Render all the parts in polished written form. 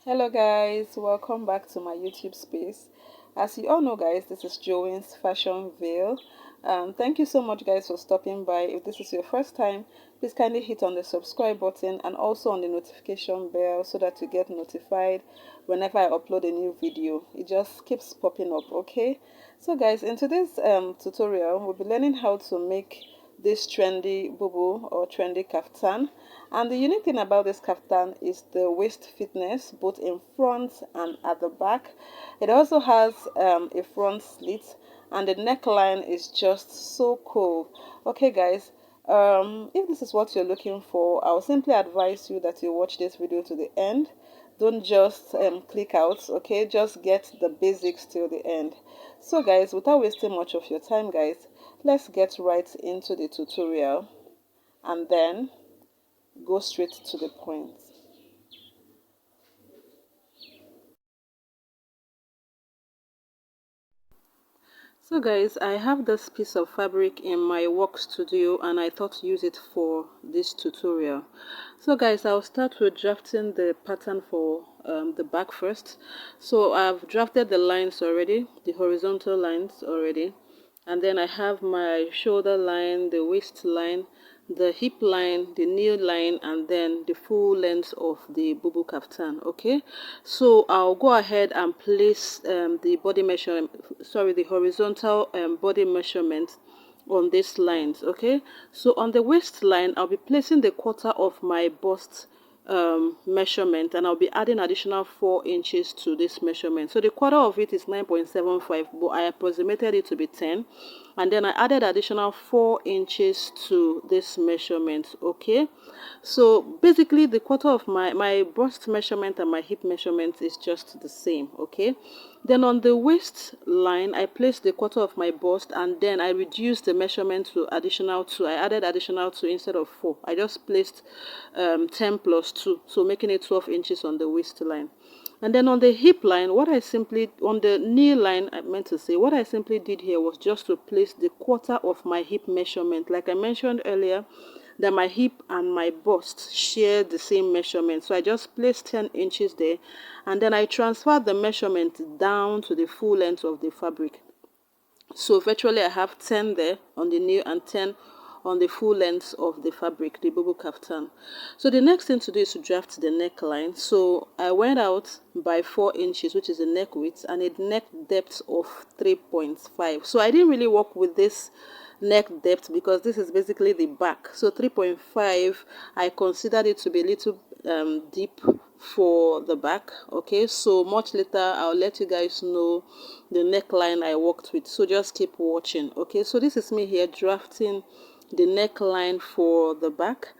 Hello guys, welcome back to my YouTube space. As you all know guys, this is Jowins Fashion Ville. Thank you so much guys for stopping by. If this is your first time, please kindly hit on the subscribe button and also on the notification bell so that you get notified whenever I upload a new video. It just keeps popping up, okay? So guys, in today's tutorial, we'll be learning how to make this trendy bubu or trendy kaftan. And the unique thing about this kaftan is the waist fitness, both in front and at the back. It also has a front slit, and the neckline is just so cool. Okay guys, if this is what you're looking for, I'll simply advise you that you watch this video to the end. Don't just click out, okay? Just get the basics till the end. So guys, without wasting much of your time guys, let's get right into the tutorial and then go straight to the point. So guys, I have this piece of fabric in my work studio and I thought to use it for this tutorial. So guys, I'll start with drafting the pattern for the back first. So I've drafted the lines already, the horizontal lines already. And then I have my shoulder line, the waist line, the hip line, the knee line, and then the full length of the bubu kaftan. Okay, so I'll go ahead and place the body measurement, sorry, the horizontal body measurement on these lines. Okay, so on the waistline I'll be placing the quarter of my bust measurement, and I'll be adding additional 4 inches to this measurement. So the quarter of it is 9.75, but I approximated it to be 10, and then I added additional 4 inches to this measurement. Okay, so basically the quarter of my bust measurement and my hip measurement is just the same. Okay, then on the waist line I placed the quarter of my bust, and then I reduced the measurement to additional 2. I added additional 2 instead of 4. I just placed 10 plus 2, so making it 12 inches on the waistline. And then on the hip line, on the knee line, I meant to say, what I simply did here was just to place the quarter of my hip measurement. Like I mentioned earlier, that my hip and my bust share the same measurement. So I just placed 10 inches there, and then I transferred the measurement down to the full length of the fabric. So virtually I have 10 there on the knee and 10 on the full length of the fabric, the bubu kaftan. So the next thing to do is to draft the neckline. So I went out by 4 inches, which is the neck width, and a neck depth of 3.5. So I didn't really work with this neck depth because this is basically the back. So 3.5, I considered it to be a little deep for the back. Okay, so much later I'll let you guys know the neckline I worked with, so just keep watching. Okay, so this is me here drafting the neckline for the back,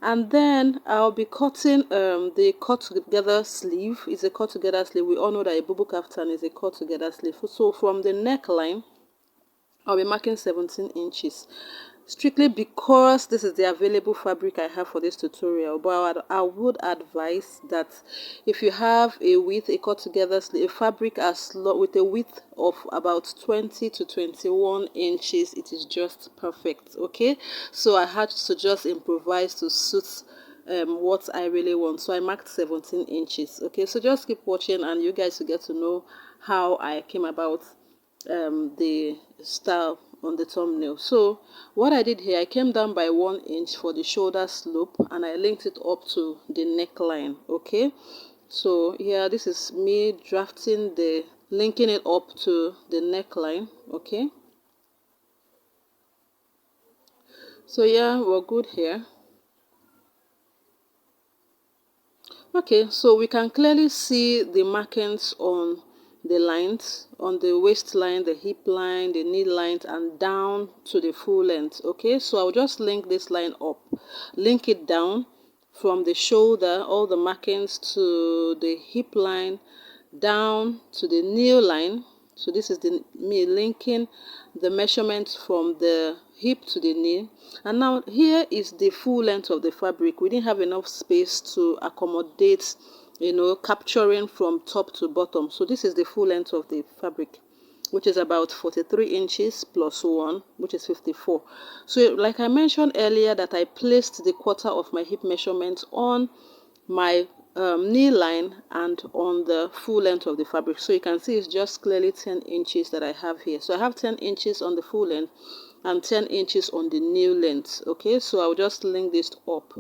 and then I'll be cutting the cut together sleeve. It's a cut together sleeve. We all know that a bubu kaftan is a cut together sleeve. So from the neckline I'll be marking 17 inches, strictly because this is the available fabric I have for this tutorial. But I would advise that if you have a cut together sleeve, a fabric with a width of about 20 to 21 inches, it is just perfect. Okay, so I had to just improvise to suit what I really want. So I marked 17 inches. Okay, so just keep watching and you guys will get to know how I came about the style on the thumbnail. So what I did here, I came down by 1 inch for the shoulder slope and I linked it up to the neckline. Okay, so yeah, this is me drafting linking it up to the neckline. Okay, so yeah, we're good here. Okay, so we can clearly see the markings on the lines, on the waistline, the hip line, the knee lines, and down to the full length. Okay, so I'll just link this line up, link it down from the shoulder, all the markings to the hip line, down to the knee line. So this is me linking the measurement from the hip to the knee. And now here is the full length of the fabric. We didn't have enough space to accommodate, capturing from top to bottom. So this is the full length of the fabric, which is about 43 inches plus 1, which is 54. So like I mentioned earlier, that I placed the quarter of my hip measurement on my knee line and on the full length of the fabric. So you can see it's just clearly 10 inches that I have here. So I have 10 inches on the full length and 10 inches on the knee length. Okay, so I'll just link this up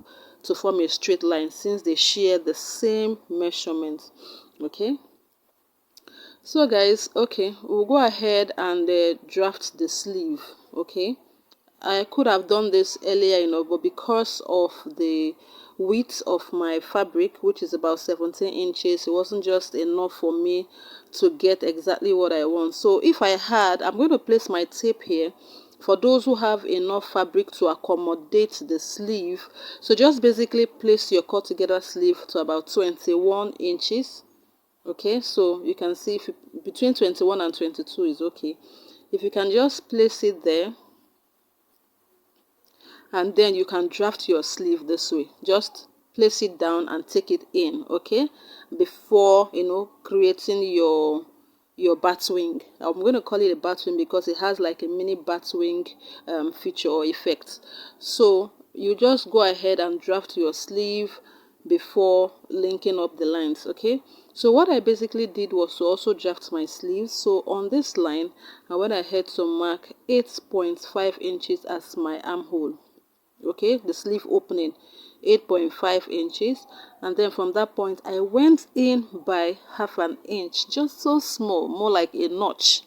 to form a straight line since they share the same measurement. Okay, so guys, okay, we'll go ahead and draft the sleeve. Okay, I could have done this earlier, but because of the width of my fabric, which is about 17 inches, it wasn't just enough for me to get exactly what I want. So if I had, I'm going to place my tape here for those who have enough fabric to accommodate the sleeve. So just basically place your cut together sleeve to about 21 inches. Okay, so you can see if between 21 and 22 is okay. If you can just place it there, and then you can draft your sleeve this way. Just place it down and take it in, okay, before creating your bat wing. I'm going to call it a bat wing because it has like a mini bat wing feature or effect. So you just go ahead and draft your sleeve before linking up the lines. Okay, so what I basically did was to also draft my sleeves. So on this line I went ahead to mark 8.5 inches as my armhole. Okay, the sleeve opening 8.5 inches, and then from that point I went in by half an inch, just so small, more like a notch,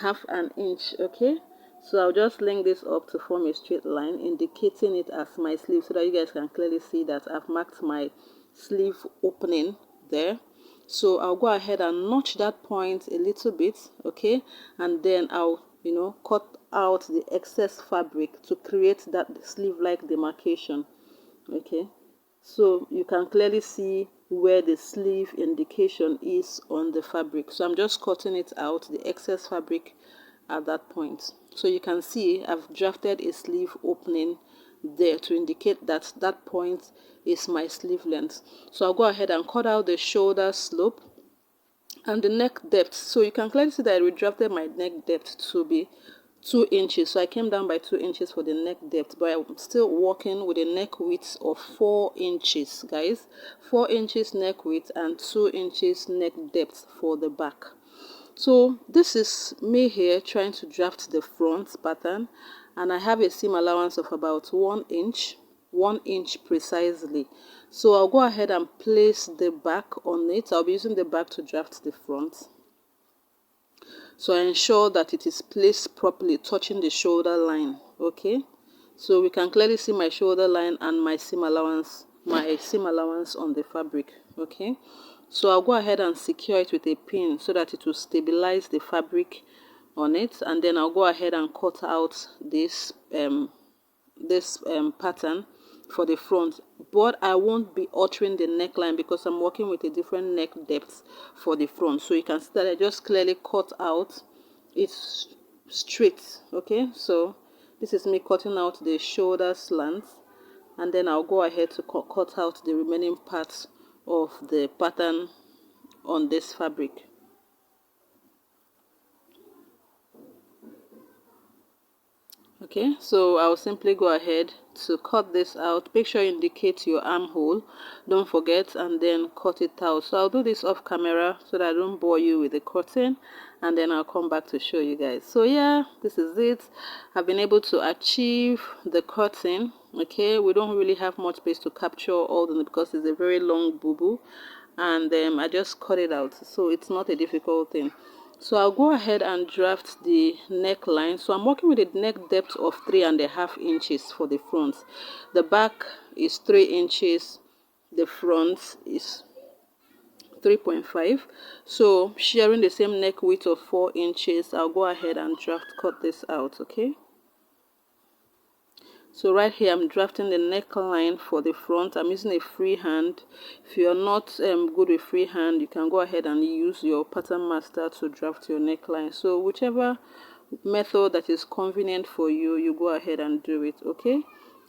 half an inch. Okay, so I'll just link this up to form a straight line indicating it as my sleeve so that you guys can clearly see that I've marked my sleeve opening there. So I'll go ahead and notch that point a little bit, okay, and then I'll cut out the excess fabric to create that sleeve like demarcation. Okay, so you can clearly see where the sleeve indication is on the fabric. So I'm just cutting it out, the excess fabric at that point. So you can see I've drafted a sleeve opening there to indicate that that point is my sleeve length. So I'll go ahead and cut out the shoulder slope and the neck depth. So you can clearly see that I redrafted my neck depth to be 2 inches. So I came down by 2 inches for the neck depth, but I'm still working with a neck width of 4 inches, guys. 4 inches neck width and 2 inches neck depth for the back. So this is me here trying to draft the front pattern, and I have a seam allowance of about 1 inch precisely. So I'll go ahead and place the back on it. I'll be using the back to draft the front. So I ensure that it is placed properly, touching the shoulder line. Okay, so we can clearly see my shoulder line and my seam allowance on the fabric. Okay, so I'll go ahead and secure it with a pin so that it will stabilize the fabric on it, and then I'll go ahead and cut out this pattern for the front, but I won't be altering the neckline because I'm working with a different neck depth for the front. So you can see that I just clearly cut out it's straight. Okay, so this is me cutting out the shoulder slant, and then I'll go ahead to cut out the remaining parts of the pattern on this fabric. Okay, so I'll simply go ahead to cut this out. Make sure you indicate your armhole, don't forget, and then cut it out. So I'll do this off camera so that I don't bore you with the cutting, and then I'll come back to show you guys. So yeah, this is it. I've been able to achieve the cutting. Okay, we don't really have much space to capture all the because it's a very long bubu, and I just cut it out, so it's not a difficult thing. So I'll go ahead and draft the neckline. So I'm working with a neck depth of 3.5 inches for the front. The back is 3 inches. The front is 3.5. So sharing the same neck width of 4 inches, I'll go ahead and cut this out. Okay. So right here I'm drafting the neckline for the front. I'm using a free hand. If you're not good with free hand, you can go ahead and use your pattern master to draft your neckline. So whichever method that is convenient for you, you go ahead and do it. Okay,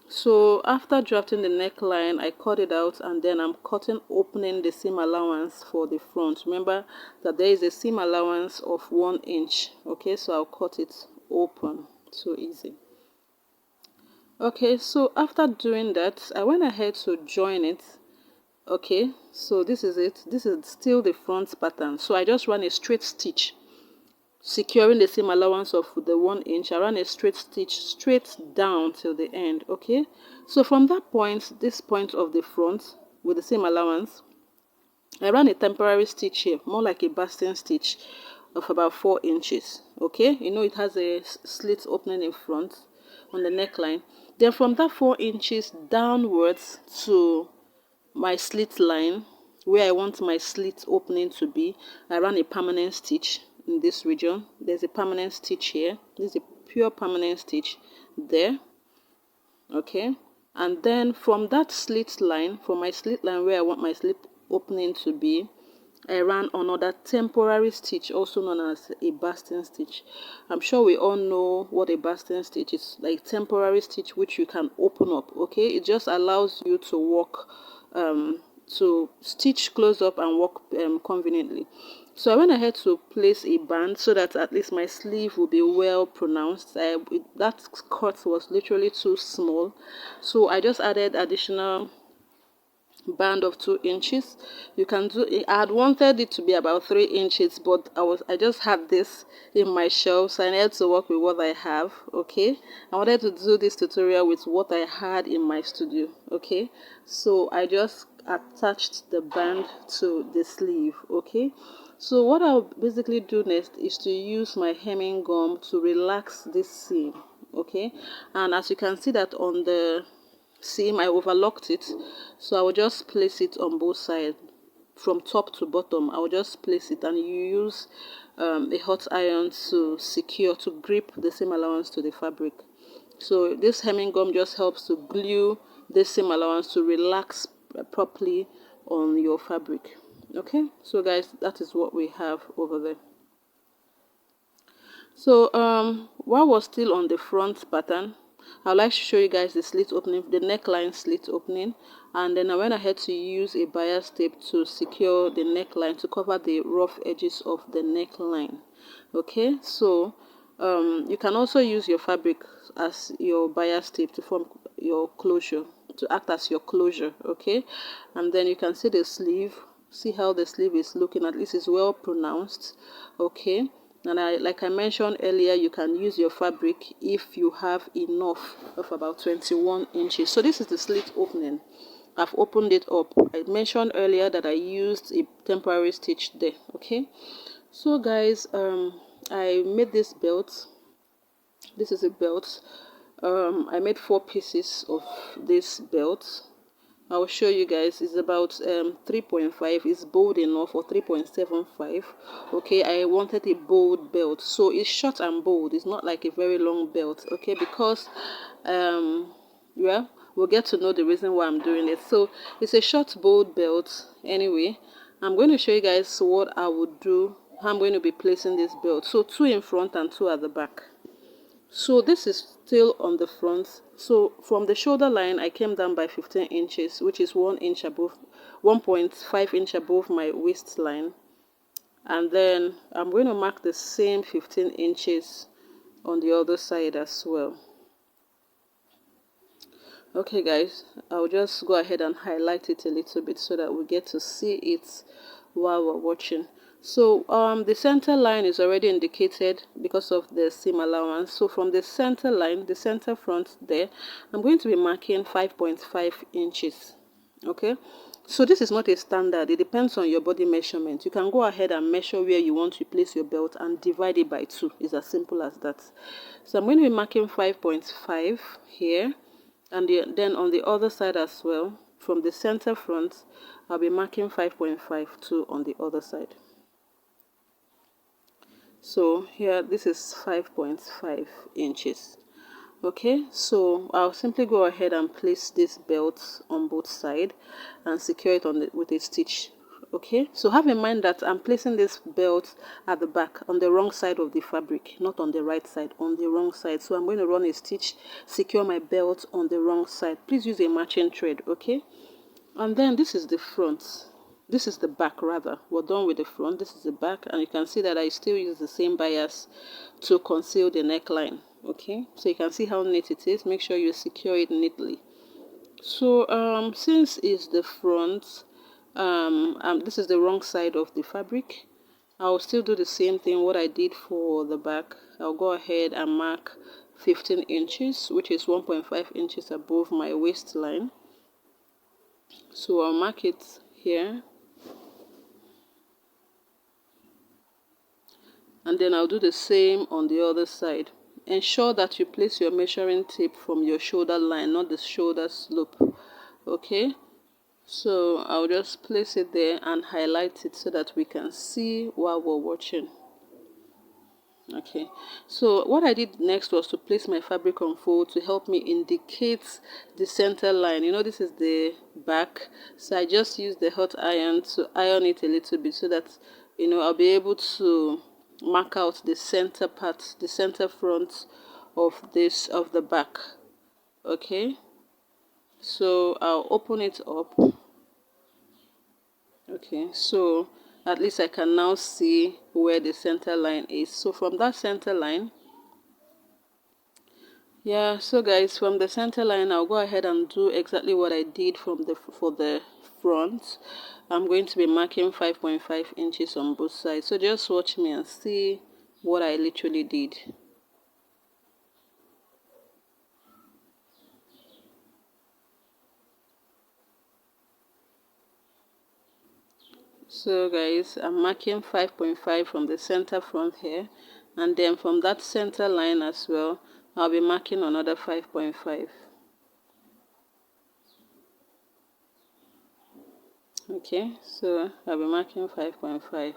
so after drafting the neckline, I cut it out, and then I'm opening the seam allowance for the front. Remember that there is a seam allowance of 1 inch. Okay, so I'll cut it open. So easy. Okay, so after doing that, I went ahead to join it Okay, so this is it. This is still the front pattern. So I just ran a straight stitch, securing the same allowance of the 1 inch. I ran a straight stitch straight down till the end. Okay, so from that point, this point of the front with the same allowance, I ran a temporary stitch here, more like a basting stitch of about 4 inches. Okay, you know it has a slit opening in front on the neckline. Then from that 4 inches downwards to my slit line, where I want my slit opening to be, I ran a permanent stitch in this region. There's a permanent stitch here. This is a pure permanent stitch there. Okay, and then from that slit line, from my slit line where I want my slit opening to be, I ran another temporary stitch, also known as a basting stitch. I'm sure we all know what a basting stitch is, like temporary stitch which you can open up. Okay, it just allows you to walk, to stitch close up and walk conveniently. So I went ahead to place a band so that at least my sleeve will be well pronounced. That cut was literally too small, so I just added additional band of 2 inches. You can do it. I had wanted it to be about 3 inches, but I just had this in my shelf, so I needed to work with what I have. Okay, I wanted to do this tutorial with what I had in my studio. Okay, so I just attached the band to the sleeve. Okay, so what I'll basically do next is to use my hemming gum to relax this seam. Okay, and as you can see that on the seam I overlocked it, so I will just place it on both sides from top to bottom. I will just place it, and you use a hot iron to secure, to grip the seam allowance to the fabric. So this hemming gum just helps to glue the seam allowance to relax properly on your fabric. Okay, so guys, that is what we have over there. So while we're still on the front pattern, I'd like to show you guys the slit opening, the neckline slit opening, and then I went ahead to use a bias tape to secure the neckline, to cover the rough edges of the neckline. Okay, so you can also use your fabric as your bias tape to form your closure, to act as your closure. Okay, and then you can see the sleeve. See how the sleeve is looking, at least it's well pronounced. Okay, and like I mentioned earlier, you can use your fabric if you have enough of about 21 inches. So this is the slit opening. I've opened it up. I mentioned earlier that I used a temporary stitch there. Okay, so guys, I made this belt. This is a belt. I made 4 pieces of this belt. I'll show you guys. It's about 3.5. It's bold enough, or 3.75. Okay, I wanted a bold belt, so it's short and bold. It's not like a very long belt. Okay, because yeah, we'll get to know the reason why I'm doing it. So it's a short bold belt. Anyway, I'm going to show you guys what I would do, how I'm going to be placing this belt. So 2 in front and 2 at the back. So this is still on the front. So from the shoulder line, I came down by 15 inches, which is 1 inch above, 1.5 inch above my waistline. And then I'm going to mark the same 15 inches on the other side as well. Okay guys, I'll just go ahead and highlight it a little bit so that we get to see it while we're watching. So the center line is already indicated because of the seam allowance. So from the center line, the center front there, I'm going to be marking 5.5 inches. Okay, so this is not a standard. It depends on your body measurement. You can go ahead and measure where you want to place your belt and divide it by 2. It's as simple as that. So I'm going to be marking 5.5 here, and then on the other side as well, from the center front, I'll be marking 5.5 too on the other side. So here, this is 5.5 inches. Okay, so I'll simply go ahead and place this belt on both sides and secure it with a stitch. Okay, so have in mind that I'm placing this belt at the back, on the wrong side of the fabric, not on the right side, on the wrong side. So I'm going to run a stitch, secure my belt on the wrong side. Please use a matching thread. Okay, and then this is the front. This is the back rather. We're done with the front. This is the back, and you can see that I still use the same bias to conceal the neckline. Okay, so you can see how neat it is. Make sure you secure it neatly. So since it's the front, this is the wrong side of the fabric. I'll still do the same thing what I did for the back. I'll go ahead and mark 15 inches, which is 1.5 inches above my waistline. So I'll mark it here, and then I'll do the same on the other side. Ensure that you place your measuring tape from your shoulder line, not the shoulder slope. Okay, so I'll just place it there and highlight it so that we can see while we're watching. Okay, so what I did next was to place my fabric on fold to help me indicate the center line. You know, this is the back, so I just used the hot iron to iron it a little bit so that, you know, I'll be able to mark out the center part, the center front of the back. Okay, so I'll open it up. Okay, so at least I can now see where the center line is. So from that center line, yeah, so guys, from the center line, I'll go ahead and do exactly what I did for the front. I'm going to be marking 5.5 inches on both sides. So just watch me and see what I literally did. So guys, I'm marking 5.5 from the center front here, and then from that center line as well, I'll be marking another 5.5. Okay, so I'll be marking 5.5.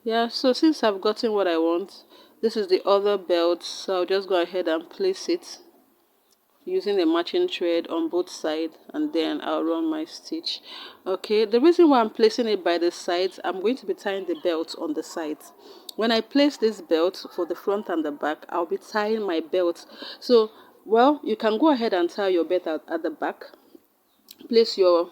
Yeah, so since I've gotten what I want, this is the other belt, so I'll just go ahead and place it using the matching thread on both sides, and then I'll run my stitch. Okay, the reason why I'm placing it by the sides, I'm going to be tying the belt on the sides. When I place this belt for the front and the back, I'll be tying my belt. So, well, you can go ahead and tie your belt at the back. Place your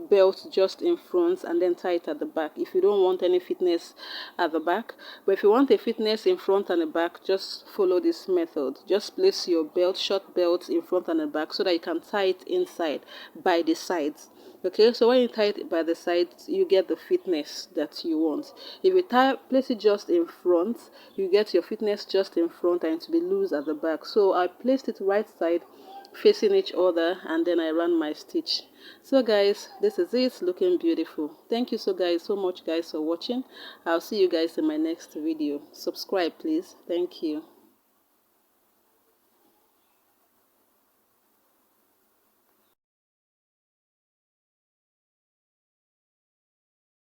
belt just in front and then tie it at the back if you don't want any fitness at the back. But if you want a fitness in front and the back, just follow this method. Just place your belt, short belt, in front and the back so that you can tie it inside by the sides. Okay, so when you tie it by the sides, you get the fitness that you want. If you place it just in front, you get your fitness just in front and to be loose at the back. So I placed it right side facing each other, and then I ran my stitch. So guys, this is it, looking beautiful. Thank you so much guys for watching. I'll see you guys in my next video. Subscribe please. Thank you.